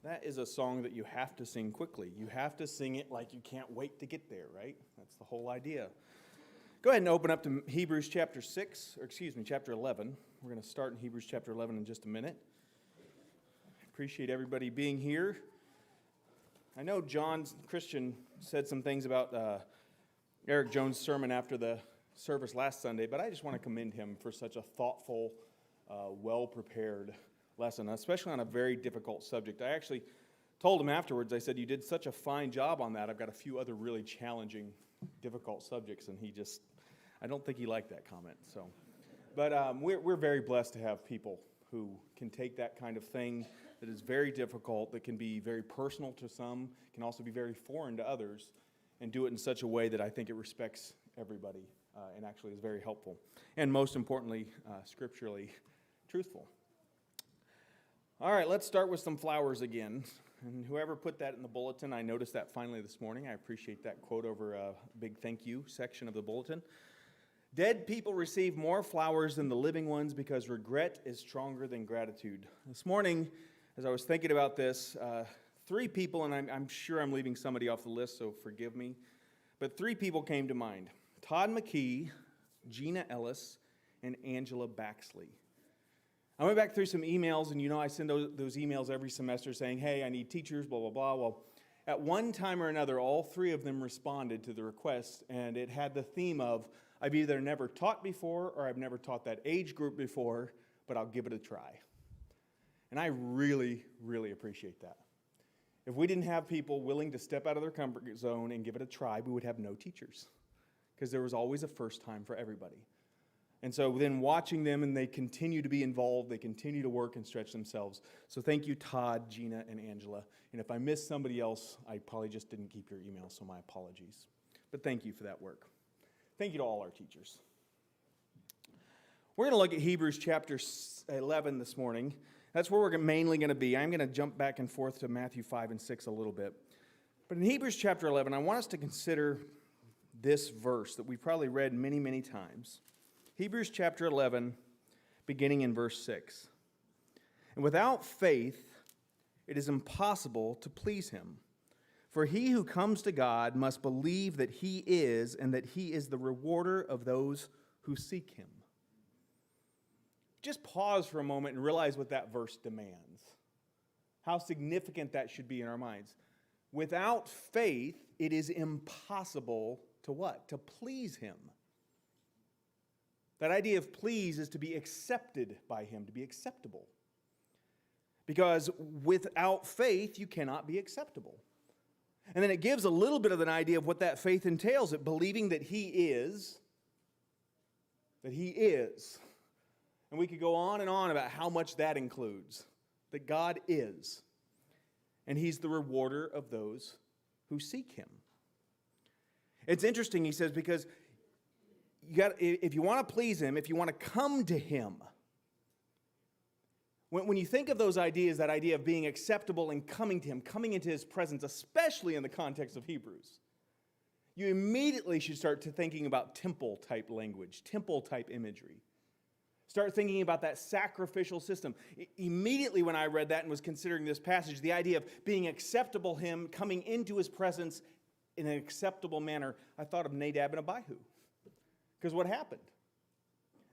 That is a song that you have to sing quickly. You have to sing it like you can't wait to get there, right? That's the whole idea. Go ahead and open up to Hebrews chapter 11. We're going to start in Hebrews chapter 11 in just a minute. Appreciate everybody being here. I know Christian said some things about Eric Jones' sermon after the service last Sunday, but I just want to commend him for such a thoughtful, well-prepared lesson, especially on a very difficult subject. I actually told him afterwards, I said, you did such a fine job on that. I've got a few other really challenging, difficult subjects, and I don't think he liked that comment. But we're very blessed to have people who can take that kind of thing that is very difficult, that can be very personal to some, can also be very foreign to others, and do it in such a way that I think it respects everybody and actually is very helpful. And most importantly, scripturally truthful. All right, let's start with some flowers again. And whoever put that in the bulletin, I noticed that finally this morning. I appreciate that quote over a big thank you section of the bulletin. Dead people receive more flowers than the living ones because regret is stronger than gratitude. This morning, as I was thinking about this, three people, and I'm sure I'm leaving somebody off the list, so forgive me, but three people came to mind. Todd McKee, Gina Ellis, and Angela Baxley. I went back through some emails, and I send those emails every semester saying, hey, I need teachers, blah, blah, blah. Well, at one time or another, all three of them responded to the request, and it had the theme of, I've either never taught before or I've never taught that age group before, but I'll give it a try. And I really, really appreciate that. If we didn't have people willing to step out of their comfort zone and give it a try, we would have no teachers, because there was always a first time for everybody. And so then watching them, and they continue to be involved, they continue to work and stretch themselves. So thank you, Todd, Gina, and Angela. And if I missed somebody else, I probably just didn't keep your email, so my apologies. But thank you for that work. Thank you to all our teachers. We're going to look at Hebrews chapter 11 this morning. That's where we're mainly going to be. I'm going to jump back and forth to Matthew 5 and 6 a little bit. But in Hebrews chapter 11, I want us to consider this verse that we've probably read many, many times. Hebrews chapter 11, beginning in verse 6. And without faith, it is impossible to please him. For he who comes to God must believe that he is, and that he is the rewarder of those who seek him. Just pause for a moment and realize what that verse demands. How significant that should be in our minds. Without faith, it is impossible to what? To please him. That idea of please is to be accepted by him, to be acceptable. Because without faith, you cannot be acceptable. And then it gives a little bit of an idea of what that faith entails, it believing that he is. And we could go on and on about how much that includes. That God is. And he's the rewarder of those who seek him. It's interesting, he says, because if you want to please him, if you want to come to him, when you think of those ideas, that idea of being acceptable and coming to him, coming into his presence, especially in the context of Hebrews, you immediately should start to thinking about temple-type language, temple-type imagery. Start thinking about that sacrificial system. Immediately when I read that and was considering this passage, the idea of being acceptable him, coming into his presence in an acceptable manner, I thought of Nadab and Abihu. Because what happened?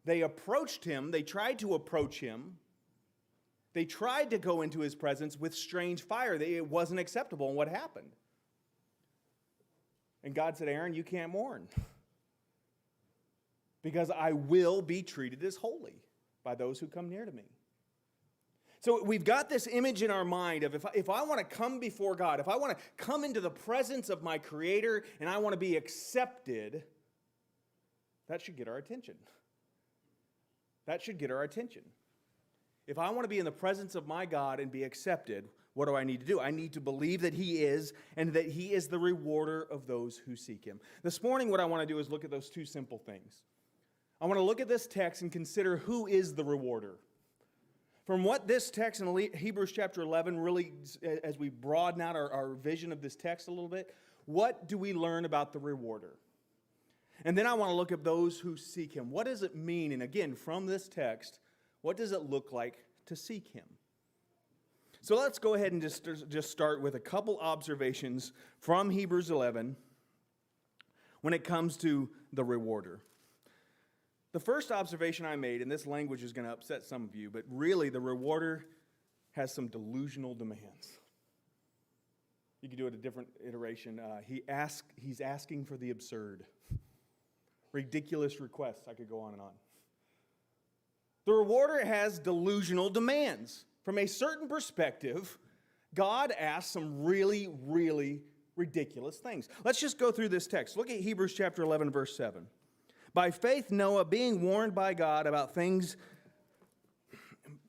They approached him, they tried to approach him, they tried to go into his presence with strange fire. It wasn't acceptable, and what happened? And God said, Aaron, you can't mourn. Because I will be treated as holy by those who come near to me. So we've got this image in our mind of if I want to come before God, if I want to come into the presence of my Creator and I want to be accepted, that should get our attention. That should get our attention. If I want to be in the presence of my God and be accepted, what do I need to do? I need to believe that he is and that he is the rewarder of those who seek him. This morning, what I want to do is look at those two simple things. I want to look at this text and consider who is the rewarder. From what this text in Hebrews chapter 11 really, as we broaden out our vision of this text a little bit, what do we learn about the rewarder? And then I want to look at those who seek him. What does it mean? And again, from this text, what does it look like to seek him? So let's go ahead and just start with a couple observations from Hebrews 11 when it comes to the rewarder. The first observation I made, and this language is going to upset some of you, but really the rewarder has some delusional demands. You could do it a different iteration. He's asking for the absurd. Ridiculous requests. I could go on and on. The rewarder has delusional demands. From a certain perspective, God asks some really, really ridiculous things. Let's just go through this text. Look at Hebrews chapter 11, verse 7. By faith, Noah, being warned by God about things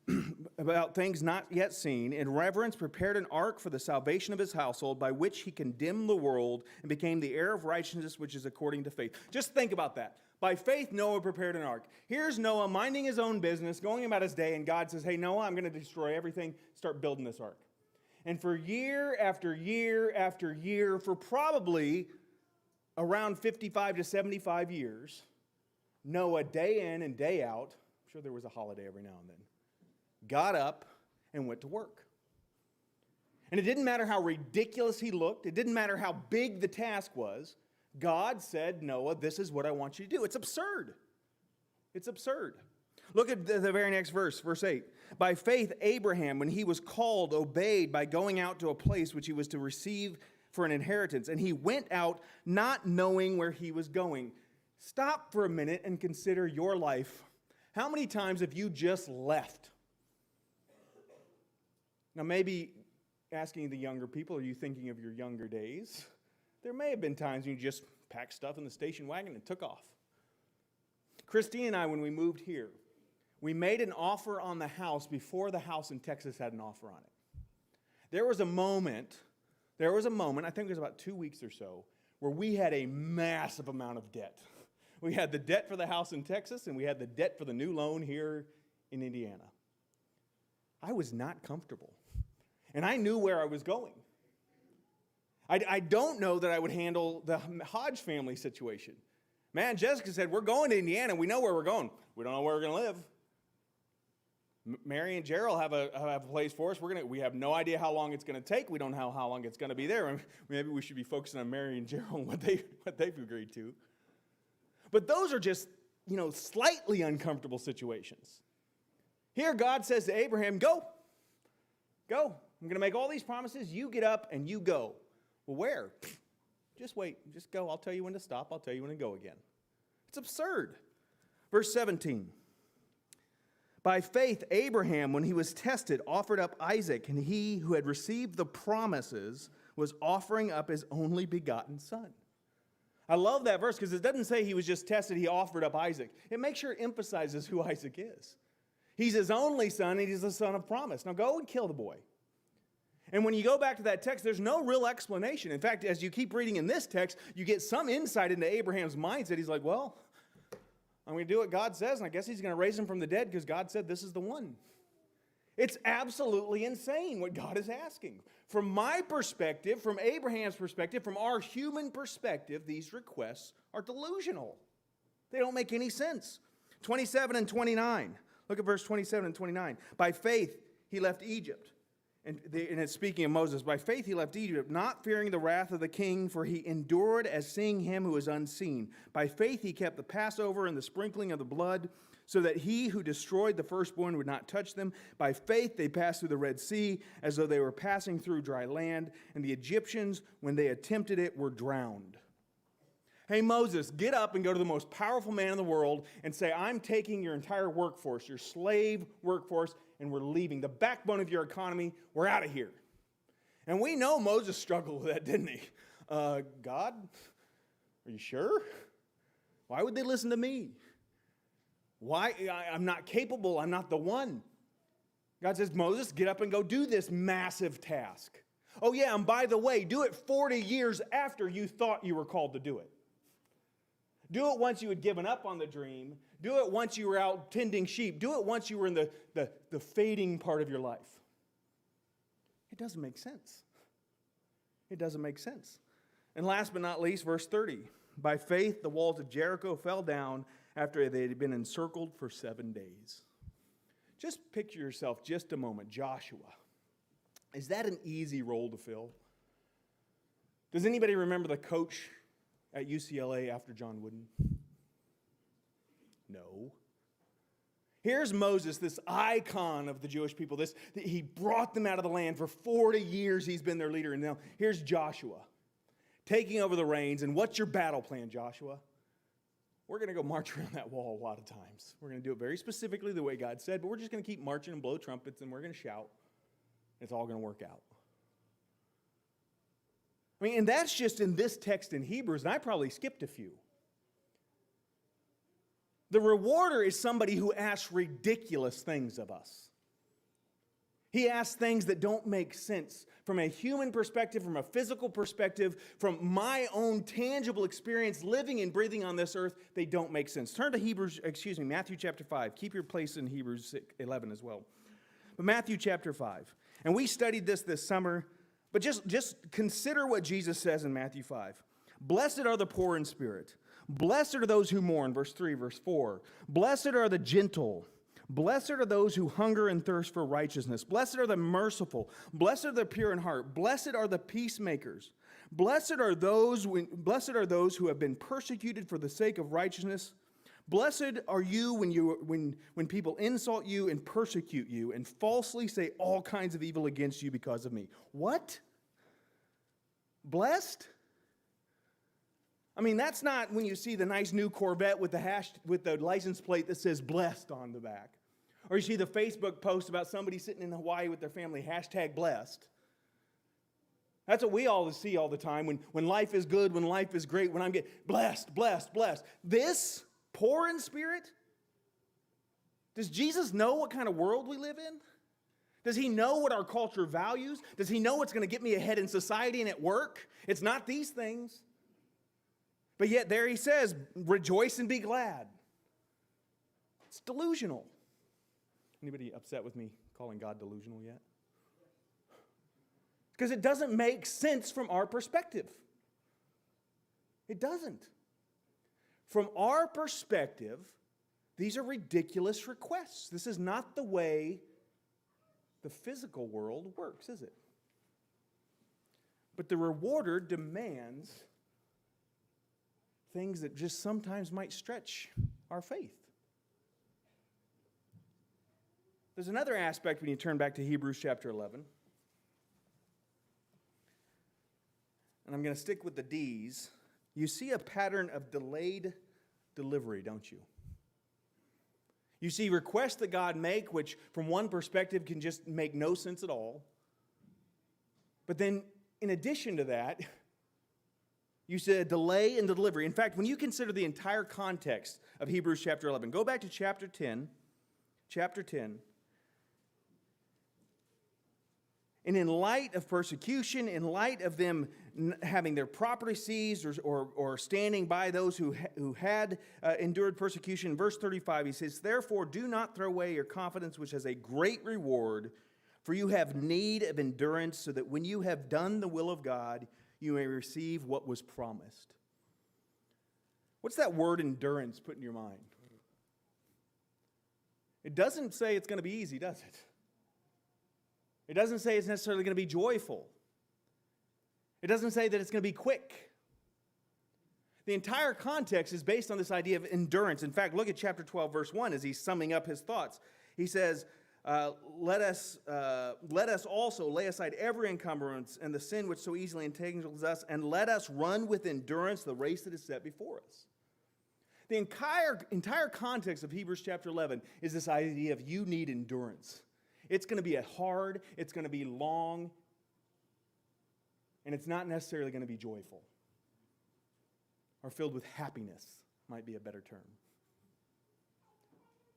not yet seen, in reverence prepared an ark for the salvation of his household, by which he condemned the world and became the heir of righteousness, which is according to faith. Just think about that. By faith, Noah prepared an ark. Here's Noah minding his own business, going about his day, and God says, hey, Noah, I'm going to destroy everything. Start building this ark. And for year after year after year, for probably around 55 to 75 years, Noah, day in and day out, I'm sure there was a holiday every now and then, got up and went to work. And it didn't matter how ridiculous he looked. It didn't matter how big the task was. God said, Noah, this is what I want you to do. It's absurd. It's absurd. Look at the very next verse, verse 8. By faith, Abraham, when he was called, obeyed by going out to a place which he was to receive for an inheritance. And he went out not knowing where he was going. Stop for a minute and consider your life. How many times have you just left? Now, maybe asking the younger people, are you thinking of your younger days? There may have been times when you just packed stuff in the station wagon and took off. Christine and I, when we moved here, we made an offer on the house before the house in Texas had an offer on it. There was a moment, I think it was about 2 weeks or so, where we had a massive amount of debt. We had the debt for the house in Texas, and we had the debt for the new loan here in Indiana. I was not comfortable, and I knew where I was going. I don't know that I would handle the Hodge family situation. Man, Jessica said, we're going to Indiana. We know where we're going. We don't know where we're going to live. Mary and Gerald have a place for us. We have no idea how long it's going to take. We don't know how long it's going to be there. Maybe we should be focusing on Mary and Gerald and what they've agreed to. But those are just, slightly uncomfortable situations. Here God says to Abraham, go. I'm going to make all these promises. You get up and you go. Well, where? Just wait. Just go. I'll tell you when to stop. I'll tell you when to go again. It's absurd. Verse 17. By faith, Abraham, when he was tested, offered up Isaac, and he who had received the promises was offering up his only begotten son. I love that verse because it doesn't say he was just tested, he offered up Isaac. It makes sure it emphasizes who Isaac is. He's his only son, and he's the son of promise. Now go and kill the boy. And when you go back to that text, there's no real explanation. In fact, as you keep reading in this text, you get some insight into Abraham's mindset. He's like, well, I'm going to do what God says, and I guess he's going to raise him from the dead because God said this is the one. It's absolutely insane what God is asking. From my perspective, from Abraham's perspective, from our human perspective, these requests are delusional. They don't make any sense. 27 and 29. Look at verse 27 and 29. By faith, he left Egypt. And it's speaking of Moses. By faith he left Egypt, not fearing the wrath of the king, for he endured as seeing him who is unseen. By faith he kept the Passover and the sprinkling of the blood, so that he who destroyed the firstborn would not touch them. By faith they passed through the Red Sea, as though they were passing through dry land, and the Egyptians, when they attempted it, were drowned. Hey, Moses, get up and go to the most powerful man in the world and say, I'm taking your entire workforce, your slave workforce, and we're leaving. The backbone of your economy, we're out of here. And we know Moses struggled with that, didn't he? God, are you sure? Why would they listen to me? Why? I'm not capable. I'm not the one. God says, Moses, get up and go do this massive task. Oh yeah, and by the way, do it 40 years after you thought you were called to do it. Do it once you had given up on the dream. Do it once you were out tending sheep. Do it once you were in the fading part of your life. It doesn't make sense. It doesn't make sense. And last but not least, verse 30. By faith, the walls of Jericho fell down after they had been encircled for 7 days. Just picture yourself just a moment, Joshua. Is that an easy role to fill? Does anybody remember the coach at UCLA after John Wooden? No. Here's Moses, this icon of the Jewish people. He brought them out of the land. For 40 years he's been their leader. And now here's Joshua taking over the reins. And what's your battle plan, Joshua? We're going to go march around that wall a lot of times. We're going to do it very specifically the way God said, but we're just going to keep marching and blow trumpets and we're going to shout. It's all going to work out. I mean, and that's just in this text in Hebrews, and I probably skipped a few. The rewarder is somebody who asks ridiculous things of us. He asks things that don't make sense from a human perspective, from a physical perspective, from my own tangible experience living and breathing on this earth. They don't make sense. Turn to Matthew chapter 5. Keep your place in Hebrews 11 as well. But Matthew chapter 5. And we studied this summer, but just consider what Jesus says in Matthew 5. Blessed are the poor in spirit. Blessed are those who mourn, verse 3, verse 4. Blessed are the gentle. Blessed are those who hunger and thirst for righteousness. Blessed are the merciful. Blessed are the pure in heart. Blessed are the peacemakers. Blessed are those who have been persecuted for the sake of righteousness. Blessed are you when people insult you and persecute you and falsely say all kinds of evil against you because of me. What? Blessed? I mean, that's not when you see the nice new Corvette with the license plate that says blessed on the back. Or you see the Facebook post about somebody sitting in Hawaii with their family, #blessed. That's what we all see all the time when life is good, when life is great, when I'm getting blessed, blessed, blessed. This, poor in spirit, does Jesus know what kind of world we live in? Does he know what our culture values? Does he know what's going to get me ahead in society and at work? It's not these things. But yet there he says, rejoice and be glad. It's delusional. Anybody upset with me calling God delusional yet? Because it doesn't make sense from our perspective. It doesn't. From our perspective, these are ridiculous requests. This is not the way the physical world works, is it? But the rewarder demands things that just sometimes might stretch our faith. There's another aspect when you turn back to Hebrews chapter 11. And I'm going to stick with the D's. You see a pattern of delayed delivery, don't you? You see requests that God make, which from one perspective can just make no sense at all. But then in addition to that, you see a delay in the delivery. In fact, when you consider the entire context of Hebrews chapter 11, go back to chapter 10. And in light of persecution, in light of them having their property seized or standing by those who had endured persecution, verse 35, he says, therefore do not throw away your confidence, which has a great reward, for you have need of endurance, so that when you have done the will of God, you may receive what was promised. What's that word endurance put in your mind? It doesn't say it's going to be easy, does it? It doesn't say it's necessarily going to be joyful. It doesn't say that it's going to be quick. The entire context is based on this idea of endurance. In fact, look at chapter 12, verse 1 as he's summing up his thoughts. He says, let us also lay aside every encumbrance and the sin which so easily entangles us, and let us run with endurance the race that is set before us. The entire context of Hebrews chapter 11 is this idea of you need endurance. It's going to be hard, it's going to be long, and it's not necessarily going to be joyful. Or filled with happiness might be a better term.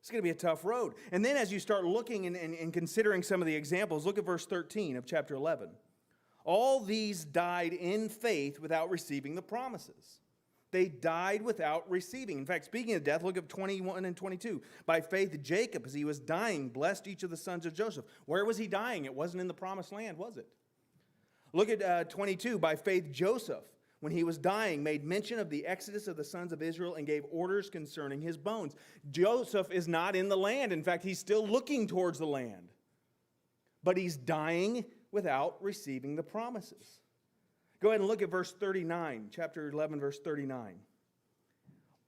It's going to be a tough road. And then as you start looking and considering some of the examples, look at verse 13 of chapter 11. All these died in faith without receiving the promises. They died without receiving. In fact, speaking of death, look at 21 and 22. By faith, Jacob, as he was dying, blessed each of the sons of Joseph. Where was he dying? It wasn't in the promised land, was it? Look at 22. By faith, Joseph, when he was dying, made mention of the exodus of the sons of Israel and gave orders concerning his bones. Joseph is not in the land. In fact, he's still looking towards the land. But he's dying without receiving the promises. Go ahead and look at verse 39, chapter 11, verse 39.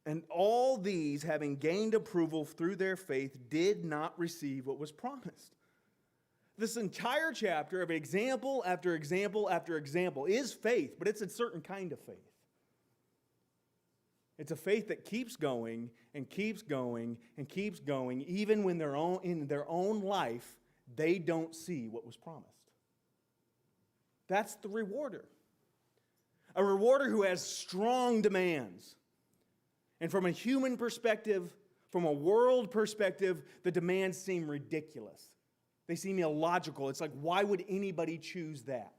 And all these, having gained approval through their faith, did not receive what was promised. This entire chapter of example after example after example is faith, but it's a certain kind of faith. It's a faith that keeps going and keeps going and keeps going, even when in their own life, they don't see what was promised. That's the rewarder. A rewarder who has strong demands. And from a human perspective, from a world perspective, the demands seem ridiculous. They seem illogical. It's like, why would anybody choose that?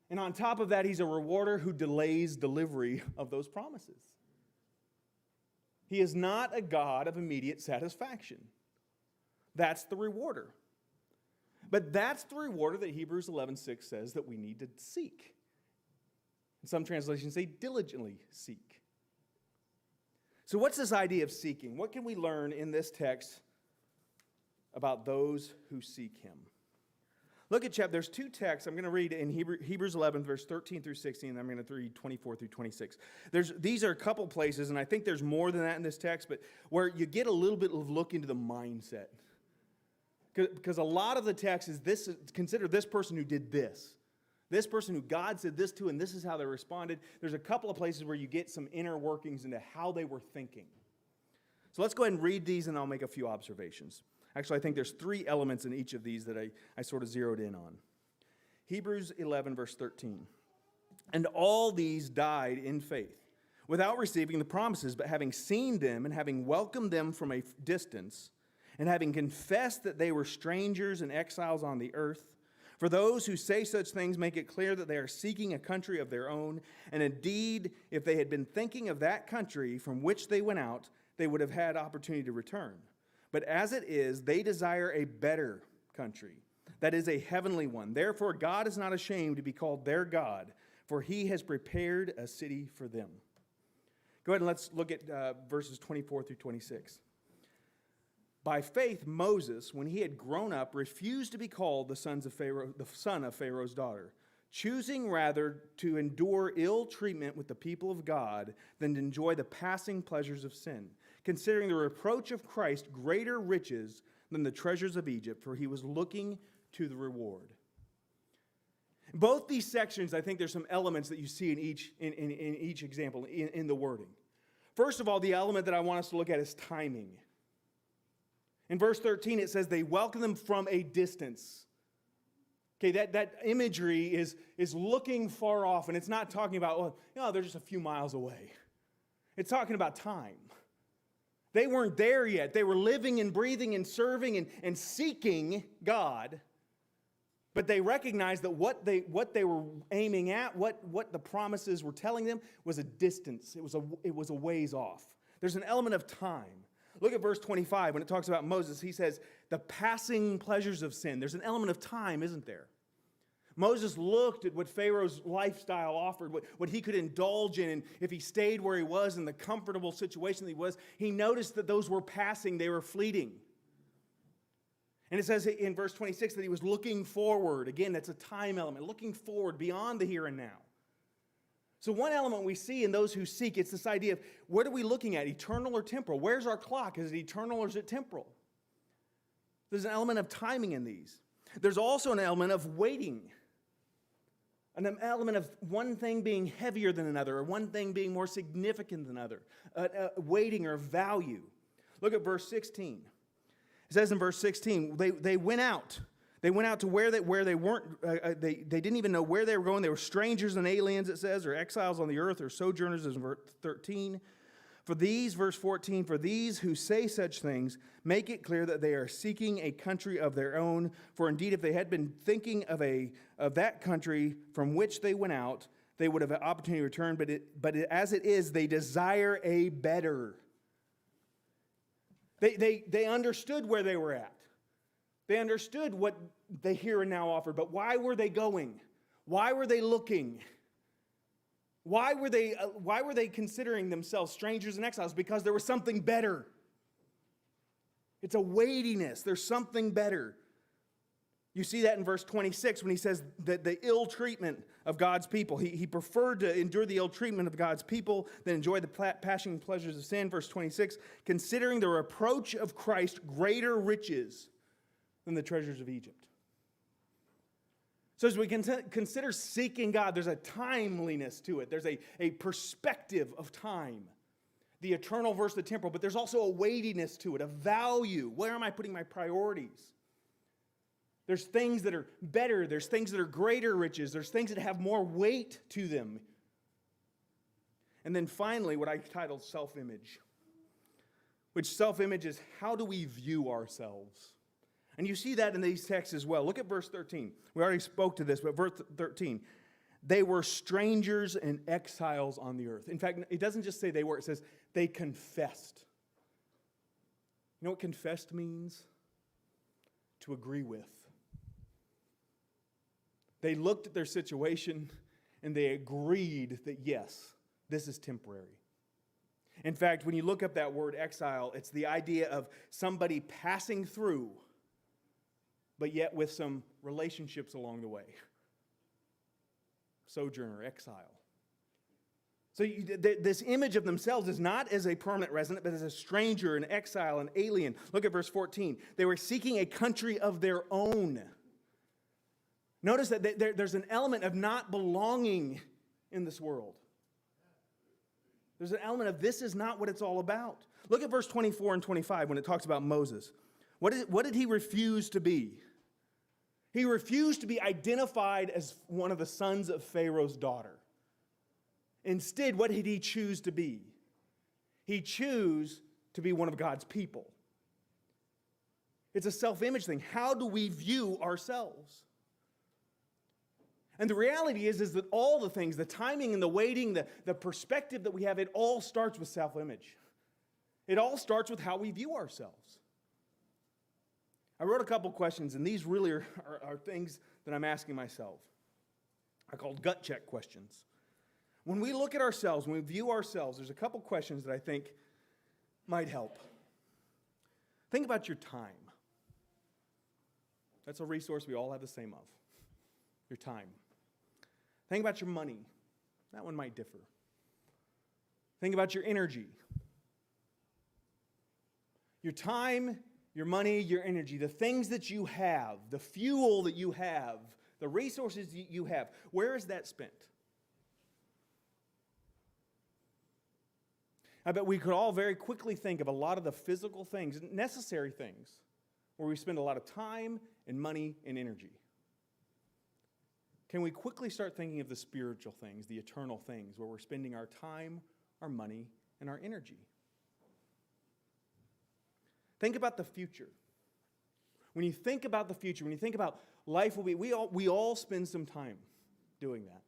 And on top of that, he's a rewarder who delays delivery of those promises. He is not a God of immediate satisfaction. That's the rewarder. But that's the rewarder that Hebrews 11:6 says that we need to seek. And some translations say diligently seek. So what's this idea of seeking? What can we learn in this text about those who seek him? Look at there's two texts I'm going to read in Hebrews 11, verse 13 through 16, and I'm going to read 24 through 26. These are a couple places, and I think there's more than that in this text, but where you get a little bit of look into the mindset. Because a lot of the text is consider this person who did this. This person who God said this to, and this is how they responded. There's a couple of places where you get some inner workings into how they were thinking. So let's go ahead and read these, and I'll make a few observations. Actually, I think there's three elements in each of these that I sort of zeroed in on. Hebrews 11, verse 13. And all these died in faith, without receiving the promises, but having seen them and having welcomed them from a distance, and having confessed that they were strangers and exiles on the earth. For those who say such things make it clear that they are seeking a country of their own. And indeed, if they had been thinking of that country from which they went out, they would have had opportunity to return. But as it is, they desire a better country, that is a heavenly one. Therefore, God is not ashamed to be called their God, for he has prepared a city for them. Go ahead and let's look at verses 24 through 26. By faith, Moses, when he had grown up, refused to be called the son of Pharaoh's daughter, choosing rather to endure ill treatment with the people of God than to enjoy the passing pleasures of sin, considering the reproach of Christ greater riches than the treasures of Egypt, for he was looking to the reward. In both these sections, I think there's some elements that you see in each example, in the wording. First of all, the element that I want us to look at is timing. In verse 13, it says they welcome them from a distance. Okay, that imagery is looking far off, and it's not talking about, they're just a few miles away. It's talking about time. They weren't there yet. They were living and breathing and serving and seeking God, but they recognized that what they were aiming at, what the promises were telling them, was a distance. It was a ways off. There's an element of time. Look at verse 25. When it talks about Moses, he says, the passing pleasures of sin. There's an element of time, isn't there? Moses looked at what Pharaoh's lifestyle offered, what he could indulge in, and if he stayed where he was in the comfortable situation that he was, he noticed that those were passing, they were fleeting. And it says in verse 26 that he was looking forward. Again, that's a time element, looking forward beyond the here and now. So one element we see in those who seek, it's this idea of what are we looking at, eternal or temporal? Where's our clock? Is it eternal or is it temporal? There's an element of timing in these. There's also an element of waiting. An element of one thing being heavier than another, or one thing being more significant than another. Waiting or value. Look at verse 16. It says in verse 16, they went out. They went out to where they weren't, they didn't even know where they were going. They were strangers and aliens, it says, or exiles on the earth, or sojourners, as in verse 13. Verse 14, for these who say such things make it clear that they are seeking a country of their own. For indeed, if they had been thinking of that country from which they went out, they would have an opportunity to return. But as it is, they desire a better. They understood where they were at. They understood what they here and now offered, but why were they going? Why were they looking? Why were they considering themselves strangers and exiles? Because there was something better. It's a weightiness. There's something better. You see that in verse 26 when he says that the ill treatment of God's people. He preferred to endure the ill treatment of God's people than enjoy the passing pleasures of sin. Verse 26, considering the reproach of Christ greater riches than the treasures of Egypt. So as we consider seeking God, there's a timeliness to it. There's a perspective of time. The eternal versus the temporal, but there's also a weightiness to it, a value. Where am I putting my priorities? There's things that are better. There's things that are greater riches. There's things that have more weight to them. And then finally, what I titled self-image, which self-image is how do we view ourselves? And you see that in these texts as well. Look at verse 13. We already spoke to this, but verse 13. They were strangers and exiles on the earth. In fact, it doesn't just say they were. It says they confessed. You know what confessed means? To agree with. They looked at their situation and they agreed that, yes, this is temporary. In fact, when you look up that word exile, it's the idea of somebody passing through, but yet with some relationships along the way. Sojourner, exile. So this image of themselves is not as a permanent resident, but as a stranger, an exile, an alien. Look at verse 14. They were seeking a country of their own. Notice that there's an element of not belonging in this world. There's an element of this is not what it's all about. Look at verse 24 and 25 when it talks about Moses. What did he refuse to be? He refused to be identified as one of the sons of Pharaoh's daughter. Instead, what did he choose to be? He chose to be one of God's people. It's a self-image thing. How do we view ourselves? And the reality is that all the things, the timing and the waiting, the perspective that we have, it all starts with self-image. It all starts with how we view ourselves. I wrote a couple questions, and these really are things that I'm asking myself. I called gut check questions. When we look at ourselves, when we view ourselves, there's a couple questions that I think might help. Think about your time. That's a resource we all have the same of. Your time. Think about your money. That one might differ. Think about your energy. Your time, your money, your energy, the things that you have, the fuel that you have, the resources you have, where is that spent? I bet we could all very quickly think of a lot of the physical things, necessary things, where we spend a lot of time and money and energy. Can we quickly start thinking of the spiritual things, the eternal things, where we're spending our time, our money, and our energy? Think about the future. When you think about the future, when you think about life will be, we all spend some time doing that.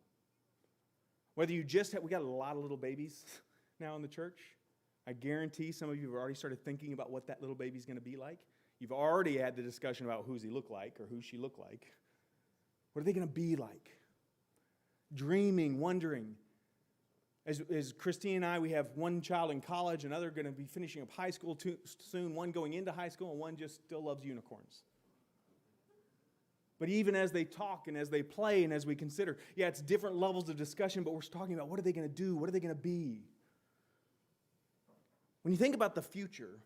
Whether you just have, we got a lot of little babies now in the church. I guarantee some of you have already started thinking about what that little baby's going to be like. You've already had the discussion about who's he look like or who she look like. What are they going to be like? Dreaming, wondering. As Christine and I, we have one child in college, another going to be finishing up high school soon, one going into high school, and one just still loves unicorns. But even as they talk and as they play and as we consider, yeah, it's different levels of discussion, but we're talking about what are they going to do? What are they going to be? When you think about the future,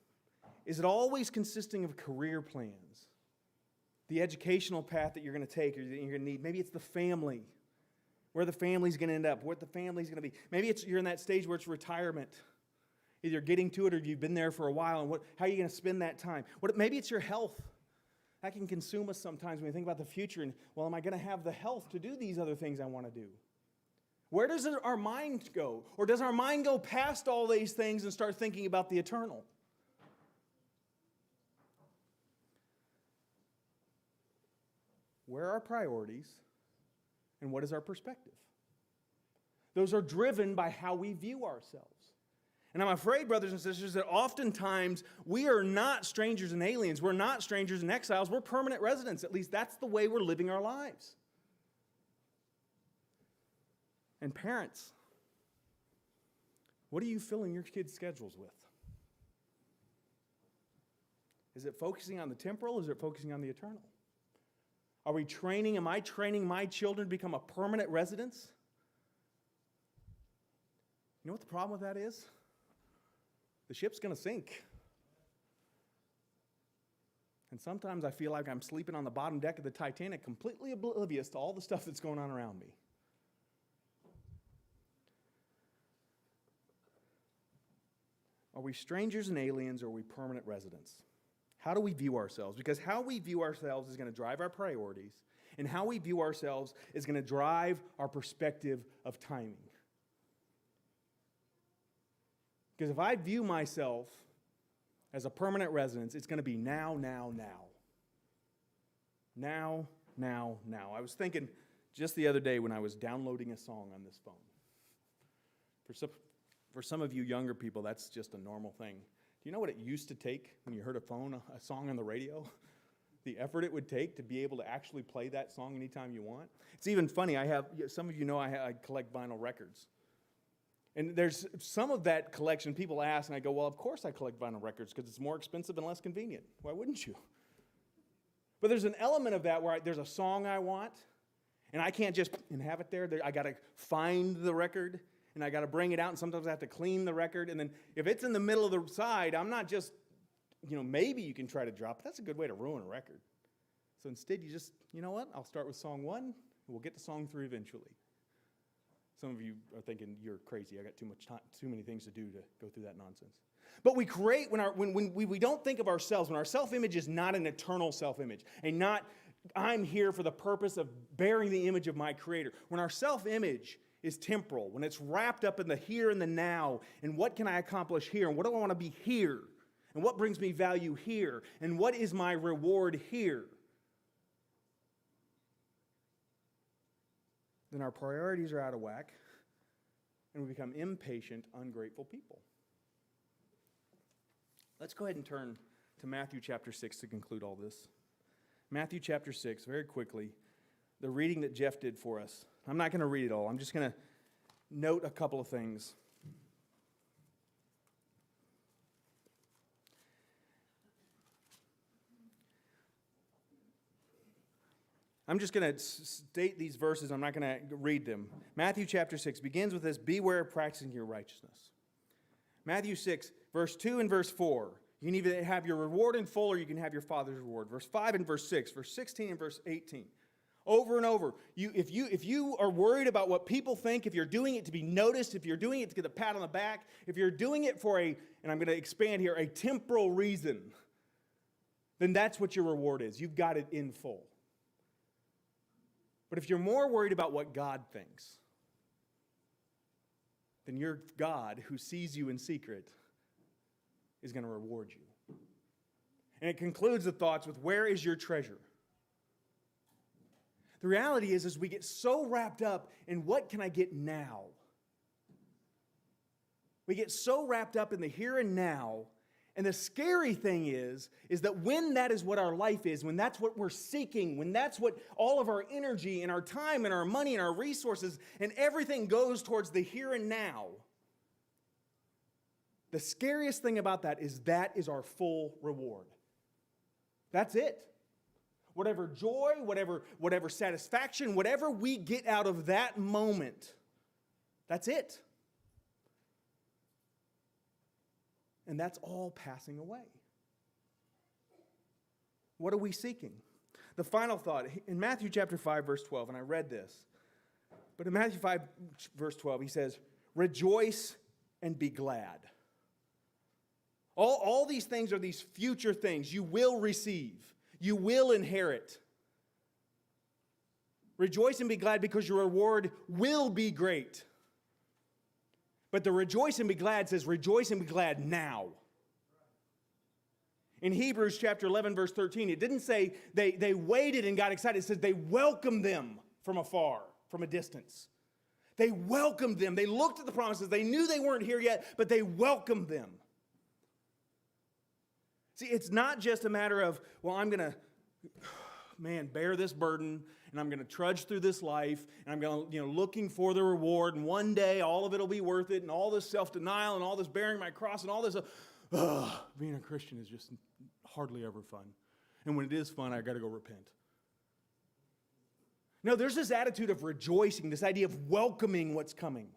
is it always consisting of career plans? The educational path that you're going to take or that you're going to need. Maybe it's the family, where the family's going to end up, what the family's going to be. Maybe you're in that stage where it's retirement. Either getting to it or you've been there for a while, and how are you going to spend that time? Maybe it's your health. That can consume us sometimes when we think about the future and, well, am I going to have the health to do these other things I want to do? Where does our mind go? Or does our mind go past all these things and start thinking about the eternal? Where are our priorities and what is our perspective? Those are driven by how we view ourselves. And I'm afraid, brothers and sisters, that oftentimes we are not strangers and aliens. We're not strangers and exiles. We're permanent residents. At least that's the way we're living our lives. And parents, what are you filling your kids' schedules with? Is it focusing on the temporal or is it focusing on the eternal? Am I training my children to become a permanent residence? You know what the problem with that is? The ship's going to sink. And sometimes I feel like I'm sleeping on the bottom deck of the Titanic, completely oblivious to all the stuff that's going on around me. Are we strangers and aliens, or are we permanent residents? How do we view ourselves? Because how we view ourselves is going to drive our priorities, and how we view ourselves is going to drive our perspective of timing. Because if I view myself as a permanent residence, it's going to be now, now, now. Now, now, now. I was thinking just the other day when I was downloading a song on this phone. For some of you younger people, that's just a normal thing. Do you know what it used to take when you heard a song on the radio? The effort it would take to be able to actually play that song anytime you want. It's even funny, some of you know I collect vinyl records. And there's some of that collection people ask, and I go, well, of course I collect vinyl records because it's more expensive and less convenient. Why wouldn't you? But there's an element of that where there's a song I want, and I can't just have it there. I got to find the record, and I got to bring it out, and sometimes I have to clean the record. And then if it's in the middle of the side, I'm not just, maybe you can try to drop it. That's a good way to ruin a record. So instead, you just, you know what? I'll start with song 1, and we'll get to song 3 eventually. Some of you are thinking, you're crazy. I got too much time, too many things to do to go through that nonsense. But we create, when we don't think of ourselves, when our self-image is not an eternal self-image, and not, I'm here for the purpose of bearing the image of my Creator. When our self-image is temporal, when it's wrapped up in the here and the now, and what can I accomplish here, and what do I want to be here, and what brings me value here, and what is my reward here, then our priorities are out of whack, and we become impatient, ungrateful people. Let's go ahead and turn to Matthew chapter 6 to conclude all this. Matthew chapter 6, very quickly, the reading that Jeff did for us. I'm not going to read it all. I'm just going to note a couple of things. I'm just going to state these verses. I'm not going to read them. Matthew chapter 6 begins with this, beware of practicing your righteousness. Matthew 6, verse 2 and verse 4. You can either have your reward in full or you can have your Father's reward. Verse 5 and verse 6, verse 16 and verse 18. Over and over. If you are worried about what people think, if you're doing it to be noticed, if you're doing it to get a pat on the back, if you're doing it for and I'm going to expand here, a temporal reason, then that's what your reward is. You've got it in full. But if you're more worried about what God thinks, then your God, who sees you in secret, is going to reward you. And it concludes the thoughts with, where is your treasure? The reality is we get so wrapped up in what can I get now. We get so wrapped up in the here and now. And the scary thing is that when that is what our life is, when that's what we're seeking, when that's what all of our energy and our time and our money and our resources and everything goes towards the here and now, the scariest thing about that is our full reward. That's it. Whatever joy, whatever satisfaction, whatever we get out of that moment, that's it. And that's all passing away. What are we seeking? The final thought, in Matthew chapter 5, verse 12, and I read this, but in Matthew 5, verse 12, he says, rejoice and be glad. All these things are these future things you will receive. You will inherit. Rejoice and be glad because your reward will be great. But the rejoice and be glad says rejoice and be glad now. In Hebrews chapter 11, verse 13, it didn't say they waited and got excited. It says they welcomed them from afar, from a distance. They welcomed them. They looked at the promises. They knew they weren't here yet, but they welcomed them. See, it's not just a matter of, well, I'm going to, bear this burden, and I'm going to trudge through this life, and I'm going to, looking for the reward, and one day all of it will be worth it, and all this self-denial, and all this bearing my cross, and all this, being a Christian is just hardly ever fun. And when it is fun, I got to go repent. No, there's this attitude of rejoicing, this idea of welcoming what's coming.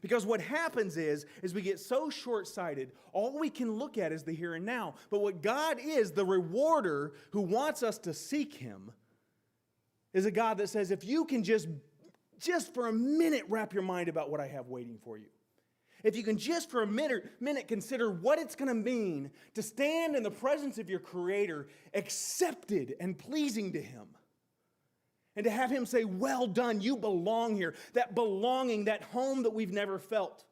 Because what happens is we get so short-sighted, all we can look at is the here and now. But what God is, the rewarder who wants us to seek Him, is a God that says, if you can just for a minute wrap your mind about what I have waiting for you. If you can just for a minute consider what it's going to mean to stand in the presence of your Creator, accepted and pleasing to Him. And to have Him say, well done, you belong here. That belonging, that home that we've never felt.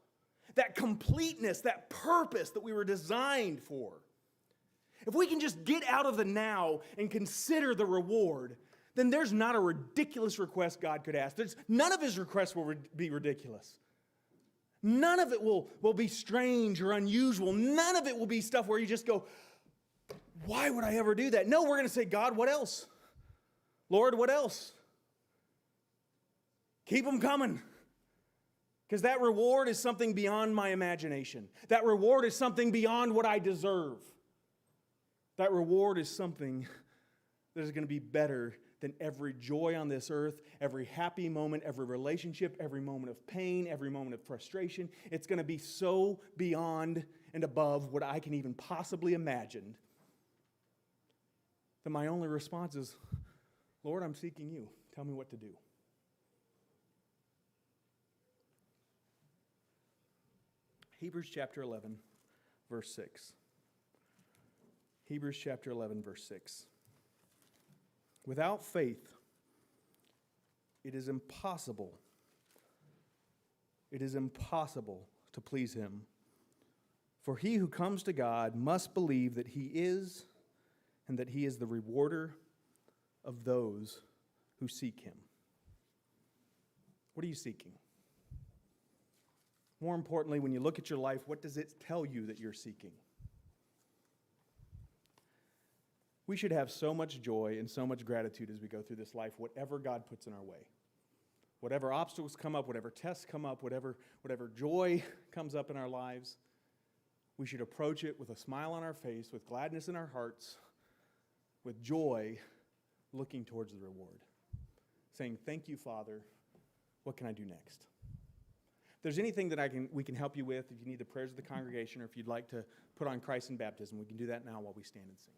That completeness, that purpose that we were designed for. If we can just get out of the now and consider the reward, then there's not a ridiculous request God could ask. None of His requests will be ridiculous. None of it will be strange or unusual. None of it will be stuff where you just go, why would I ever do that? No, we're going to say, God, what else? Lord, what else? Keep them coming. Because that reward is something beyond my imagination. That reward is something beyond what I deserve. That reward is something that is going to be better than every joy on this earth, every happy moment, every relationship, every moment of pain, every moment of frustration. It's going to be so beyond and above what I can even possibly imagine that my only response is, Lord, I'm seeking you. Tell me what to do. Hebrews chapter 11, verse 6. Hebrews chapter 11, verse 6. Without faith, it is impossible to please Him. For he who comes to God must believe that He is, and that He is the rewarder of those who seek Him. What are you seeking? More importantly, when you look at your life, what does it tell you that you're seeking? We should have so much joy and so much gratitude as we go through this life, whatever God puts in our way. Whatever obstacles come up, whatever tests come up, whatever joy comes up in our lives, we should approach it with a smile on our face, with gladness in our hearts, with joy, looking towards the reward, saying, thank you, Father. What can I do next? If there's anything that we can help you with, if you need the prayers of the congregation, or if you'd like to put on Christ in baptism, we can do that now while we stand and sing.